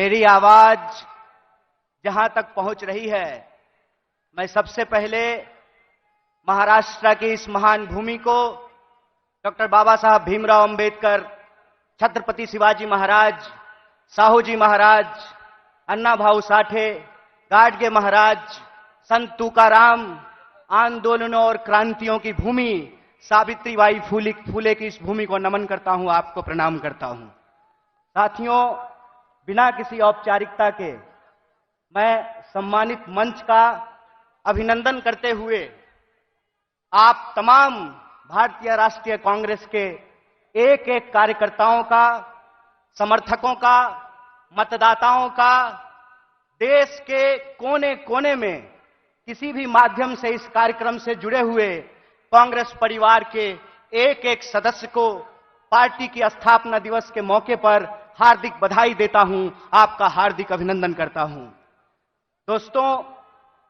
मेरी आवाज जहां तक पहुंच रही है, मैं सबसे पहले महाराष्ट्र की इस महान भूमि को डॉक्टर बाबा साहब भीमराव अंबेडकर, छत्रपति शिवाजी महाराज, साहूजी महाराज, अन्ना भाऊ साठे, गाडगे महाराज, संत तुकाराम, आंदोलनों और क्रांतियों की भूमि सावित्रीबाई फूले की इस भूमि को नमन करता हूं, आपको प्रणाम करता हूं। साथियों, बिना किसी औपचारिकता के मैं सम्मानित मंच का अभिनंदन करते हुए आप तमाम भारतीय राष्ट्रीय कांग्रेस के एक एक कार्यकर्ताओं का, समर्थकों का, मतदाताओं का, देश के कोने कोने में किसी भी माध्यम से इस कार्यक्रम से जुड़े हुए कांग्रेस परिवार के एक एक सदस्य को पार्टी की स्थापना दिवस के मौके पर हार्दिक बधाई देता हूं, आपका हार्दिक अभिनंदन करता हूं। दोस्तों,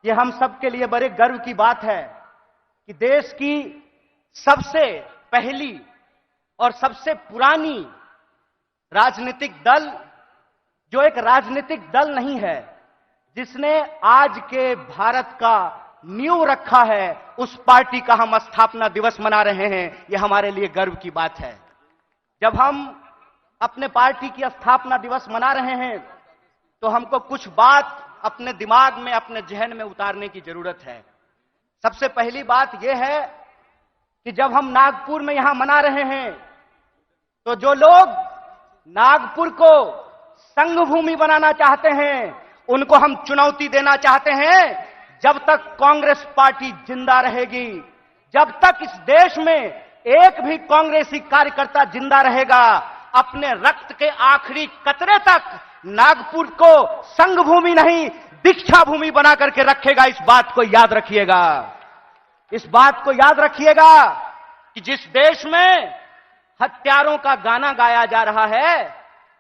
ये हम सब के लिए बड़े गर्व की बात है कि देश की सबसे पहली और सबसे पुरानी राजनीतिक दल, जो एक राजनीतिक दल नहीं है, जिसने आज के भारत का नींव रखा है, उस पार्टी का हम स्थापना दिवस मना रहे हैं। यह हमारे लिए गर्व की बात है। जब हम अपने पार्टी की स्थापना दिवस मना रहे हैं तो हमको कुछ बात अपने दिमाग में, अपने जहन में उतारने की जरूरत है। सबसे पहली बात यह है कि जब हम नागपुर में यहां मना रहे हैं तो जो लोग नागपुर को संघ भूमि बनाना चाहते हैं, उनको हम चुनौती देना चाहते हैं, जब तक कांग्रेस पार्टी जिंदा रहेगी, जब तक इस देश में एक भी कांग्रेसी कार्यकर्ता जिंदा रहेगा, अपने रक्त के आखिरी कतरे तक नागपुर को संघ भूमि नहीं, दीक्षा भूमि बना करके रखेगा। इस बात को याद रखिएगा। इस बात को याद रखिएगा कि जिस देश में हत्यारों का गाना गाया जा रहा है,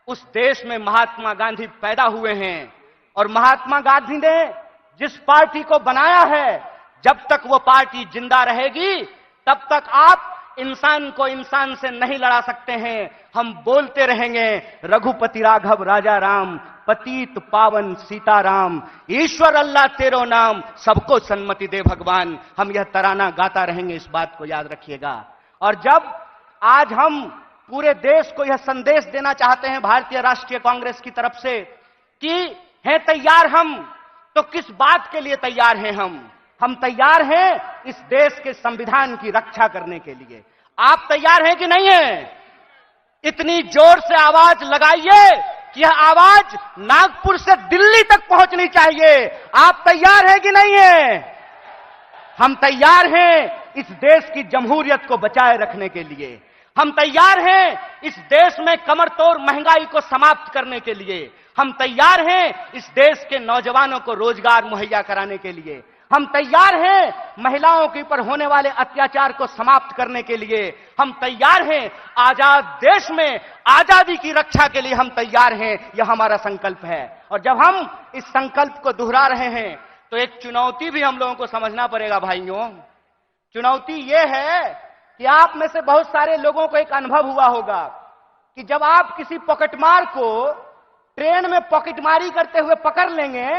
उस देश में महात्मा गांधी पैदा हुए हैं, और महात्मा गांधी ने जिस पार्टी को बनाया है, जब तक वो पार्टी जिंदा रहेगी, तब तक आप इंसान को इंसान से नहीं लड़ा सकते हैं। हम बोलते रहेंगे, रघुपति राघव राजा राम, पतित पावन सीताराम, ईश्वर अल्लाह तेरो नाम, सबको सन्मति दे भगवान। हम यह तराना गाता रहेंगे, इस बात को याद रखिएगा। और जब आज हम पूरे देश को यह संदेश देना चाहते हैं भारतीय राष्ट्रीय कांग्रेस की तरफ से कि हैं तैयार हम, तो किस बात के लिए तैयार हैं हम तैयार हैं इस देश के संविधान की रक्षा करने के लिए। आप तैयार हैं कि नहीं हैं? इतनी जोर से आवाज लगाइए कि यह आवाज नागपुर से दिल्ली तक पहुंचनी चाहिए। आप तैयार हैं कि नहीं हैं? हम तैयार हैं इस देश की जमहूरियत को बचाए रखने के लिए। हम तैयार हैं इस देश में कमर तोड़ महंगाई को समाप्त करने के लिए। हम तैयार हैं इस देश के नौजवानों को रोजगार मुहैया कराने के लिए। हम तैयार हैं महिलाओं के ऊपर होने वाले अत्याचार को समाप्त करने के लिए। हम तैयार हैं आजाद देश में आजादी की रक्षा के लिए। हम तैयार हैं, यह हमारा संकल्प है। और जब हम इस संकल्प को दोहरा रहे हैं तो एक चुनौती भी हम लोगों को समझना पड़ेगा भाइयों। चुनौती यह है कि आप में से बहुत सारे लोगों को एक अनुभव हुआ होगा कि जब आप किसी पॉकेटमार को ट्रेन में पॉकेटमारी करते हुए पकड़ लेंगे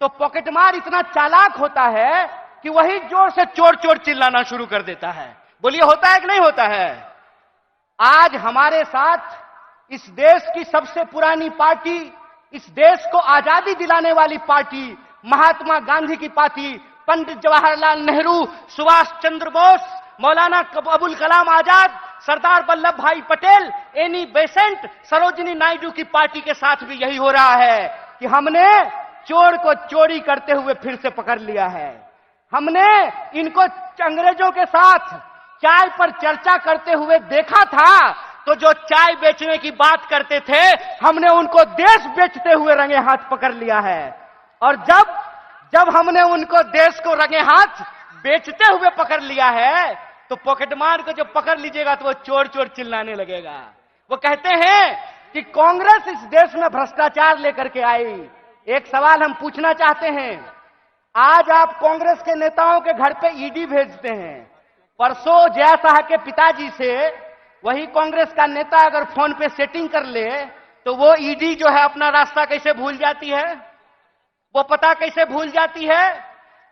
तो पॉकेटमार इतना चालाक होता है कि वही जोर से चोर चोर चिल्लाना शुरू कर देता है। बोलिए, होता है कि नहीं होता है? आज हमारे साथ इस देश की सबसे पुरानी पार्टी, इस देश को आजादी दिलाने वाली पार्टी, महात्मा गांधी की पार्टी, पंडित जवाहरलाल नेहरू, सुभाष चंद्र बोस, मौलाना अबुल कलाम आजाद, सरदार वल्लभ भाई पटेल, एनी बेसेंट, सरोजिनी नायडू की पार्टी के साथ भी यही हो रहा है कि हमने चोर को चोरी करते हुए फिर से पकड़ लिया है। हमने इनको अंग्रेजों के साथ चाय पर चर्चा करते हुए देखा था, तो जो चाय बेचने की बात करते थे, हमने उनको देश बेचते हुए रंगे हाथ पकड़ लिया है। और जब हमने उनको देश को रंगे हाथ बेचते हुए पकड़ लिया है, तो पॉकेटमार को जब पकड़ लीजिएगा तो वो चोर चोर चिल्लाने लगेगा। वो कहते हैं कि कांग्रेस इस देश में भ्रष्टाचार लेकर के आई। एक सवाल हम पूछना चाहते हैं, आज आप कांग्रेस के नेताओं के घर पे ईडी भेजते हैं। परसों जया शाह के पिताजी से वही कांग्रेस का नेता अगर फोन पे सेटिंग कर ले तो वो ईडी जो है अपना रास्ता कैसे भूल जाती है, वो पता कैसे भूल जाती है?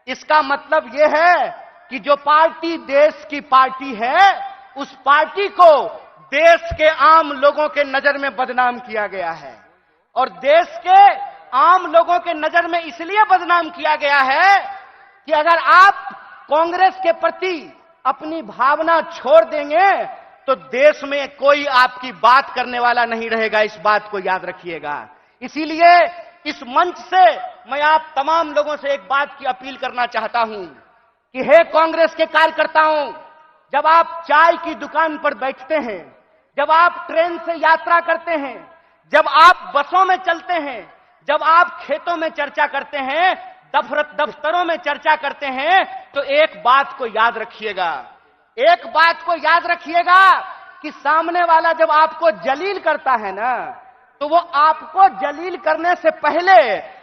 इसका मतलब यह है कि जो पार्टी देश की पार्टी है, उस पार्टी को देश के आम लोगों के नजर में बदनाम किया गया है। और देश के आम लोगों के नजर में इसलिए बदनाम किया गया है कि अगर आप कांग्रेस के प्रति अपनी भावना छोड़ देंगे तो देश में कोई आपकी बात करने वाला नहीं रहेगा। इस बात को याद रखिएगा। इसीलिए इस मंच से मैं आप तमाम लोगों से एक बात की अपील करना चाहता हूं कि हे कांग्रेस के कार्यकर्ताओं, जब आप चाय की दुकान पर बैठते हैं, जब आप ट्रेन से यात्रा करते हैं, जब आप बसों में चलते हैं, जब आप खेतों में चर्चा करते हैं, दफ्तरों में चर्चा करते हैं, तो एक बात को याद रखिएगा, एक बात को याद रखिएगा कि सामने वाला जब आपको जलील करता है ना, तो वो आपको जलील करने से पहले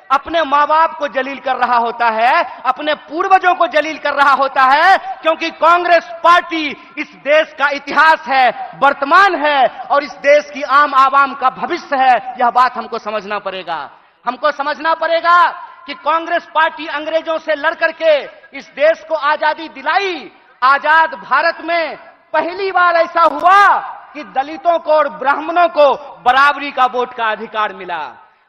अपने मां बाप को जलील कर रहा होता है, अपने पूर्वजों को जलील कर रहा होता है। क्योंकि कांग्रेस पार्टी इस देश का इतिहास है, वर्तमान है और इस देश की आम आवाम का भविष्य है। यह बात हमको समझना पड़ेगा। हमको समझना पड़ेगा कि कांग्रेस पार्टी अंग्रेजों से लड़ करके इस देश को आजादी दिलाई। आजाद भारत में पहली बार ऐसा हुआ कि दलितों को और ब्राह्मणों को बराबरी का वोट का अधिकार मिला।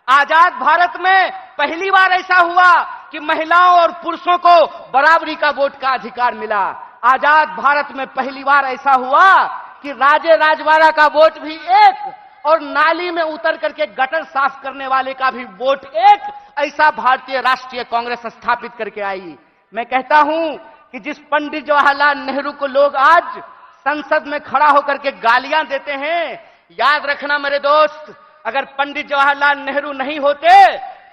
आजाद भारत में पहली बार ऐसा हुआ कि महिलाओं और पुरुषों को बराबरी का वोट का अधिकार मिला। आजाद भारत में पहली बार ऐसा हुआ कि राजे राजवाड़ा का वोट भी एक और नाली में उतर करके गटर साफ करने वाले का भी वोट एक, ऐसा भारतीय राष्ट्रीय कांग्रेस स्थापित करके आई। मैं कहता हूं कि जिस पंडित जवाहरलाल नेहरू को लोग आज संसद में खड़ा होकर के गालियां देते हैं, याद रखना मेरे दोस्त, अगर पंडित जवाहरलाल नेहरू नहीं होते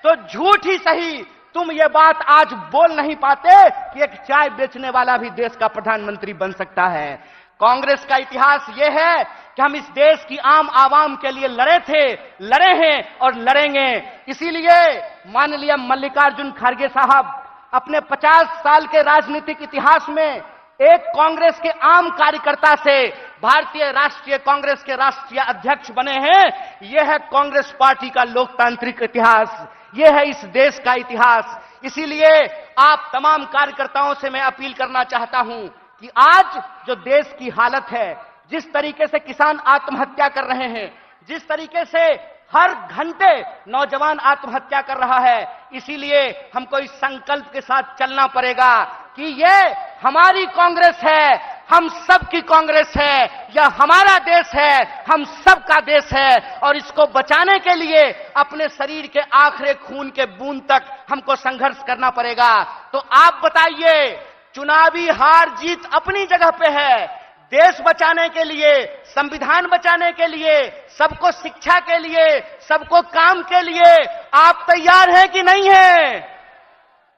तो झूठ ही सही तुम ये बात आज बोल नहीं पाते कि एक चाय बेचने वाला भी देश का प्रधानमंत्री बन सकता है। कांग्रेस का इतिहास ये है कि हम इस देश की आम आवाम के लिए लड़े थे, लड़े हैं और लड़ेंगे। इसीलिए माननीय मल्लिकार्जुन खड़गे साहब अपने 50 साल के राजनीतिक इतिहास में एक कांग्रेस के आम कार्यकर्ता से भारतीय राष्ट्रीय कांग्रेस के राष्ट्रीय अध्यक्ष बने हैं। यह है कांग्रेस पार्टी का लोकतांत्रिक इतिहास, यह है इस देश का इतिहास। इसीलिए आप तमाम कार्यकर्ताओं से मैं अपील करना चाहता हूं कि आज जो देश की हालत है, जिस तरीके से किसान आत्महत्या कर रहे हैं, जिस तरीके से हर घंटे नौजवान आत्महत्या कर रहा है, इसीलिए हमको इस संकल्प के साथ चलना पड़ेगा कि ये हमारी कांग्रेस है, हम सब की कांग्रेस है, यह हमारा देश है, हम सब का देश है और इसको बचाने के लिए अपने शरीर के आखिरी खून के बूंद तक हमको संघर्ष करना पड़ेगा। तो आप बताइए, चुनावी हार जीत अपनी जगह पे है, देश बचाने के लिए, संविधान बचाने के लिए, सबको शिक्षा के लिए, सबको काम के लिए आप तैयार हैं कि नहीं हैं?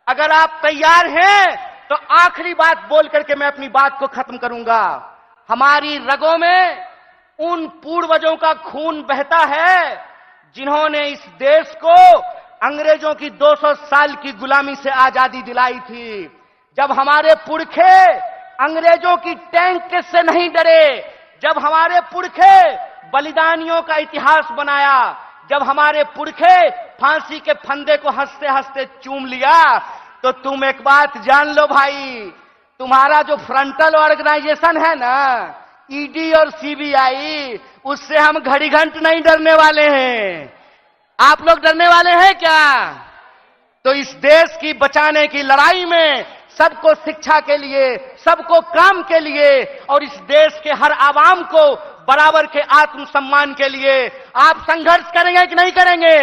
अगर आप तैयार हैं तो आखिरी बात बोल करके मैं अपनी बात को खत्म करूंगा। हमारी रगों में उन पूर्वजों का खून बहता है जिन्होंने इस देश को अंग्रेजों की 200 साल की गुलामी से आजादी दिलाई थी। जब हमारे पुरखे अंग्रेजों की टैंक से नहीं डरे, जब हमारे पुरखे बलिदानियों का इतिहास बनाया, जब हमारे पुरखे फांसी के फंदे को हंसते हंसते चूम लिया, तो तुम एक बात जान लो भाई, तुम्हारा जो फ्रंटल ऑर्गेनाइजेशन है ना, ईडी और सीबीआई, उससे हम घड़ी घंट नहीं डरने वाले हैं। आप लोग डरने वाले हैं क्या? तो इस देश की बचाने की लड़ाई में सबको शिक्षा के लिए, सबको काम के लिए और इस देश के हर आवाम को बराबर के आत्मसम्मान के लिए आप संघर्ष करेंगे कि नहीं करेंगे?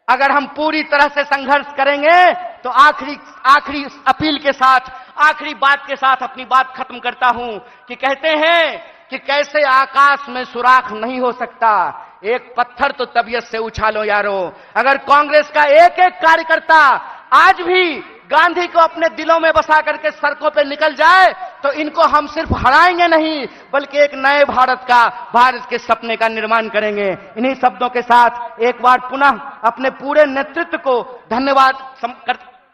अगर हम पूरी तरह से संघर्ष करेंगे तो आखिरी अपील के साथ, आखिरी बात के साथ अपनी बात खत्म करता हूं कि कहते हैं कि कैसे आकाश में सुराख नहीं हो सकता, एक पत्थर तो तबीयत से उछालो यारो। अगर कांग्रेस का एक एक कार्यकर्ता आज भी गांधी को अपने दिलों में बसा करके सड़कों पे निकल जाए तो इनको हम सिर्फ हराएंगे नहीं बल्कि एक नए भारत के सपने का निर्माण करेंगे। इन्हीं शब्दों के साथ एक बार पुनः अपने पूरे नेतृत्व को धन्यवाद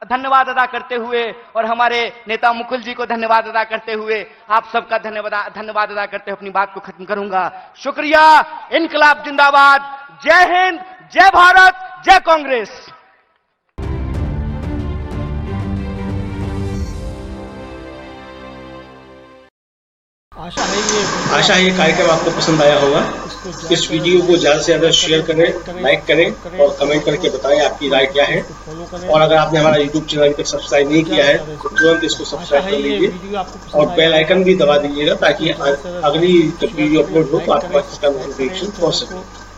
धन्यवाद अदा करते हुए और हमारे नेता मुकुल जी को धन्यवाद अदा करते हुए आप सबका धन्यवाद अदा करते हुए अपनी बात को खत्म करूंगा। शुक्रिया। इनकलाब जिंदाबाद। जय हिंद, जय भारत, जय कांग्रेस। आशा है ये कार्यक्रम आपको पसंद आया होगा। इस वीडियो को ज्यादा से ज्यादा शेयर करें, लाइक करें और कमेंट करके बताएं आपकी राय क्या है। और अगर आपने हमारा यूट्यूब चैनल अभी तक सब्सक्राइब नहीं किया है तो तुरंत इसको सब्सक्राइब कर लीजिए और बेल आइकन भी दबा दीजिएगा ताकि अगली जब वीडियो अपलोड हो तो आपके पास इसका नोटिफिकेशन पहुंच सके।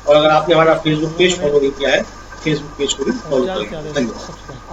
और अगर आपने हमारा फेसबुक पेज फॉलो नहीं किया है, फेसबुक पेज को भी फॉलो करें। धन्यवाद।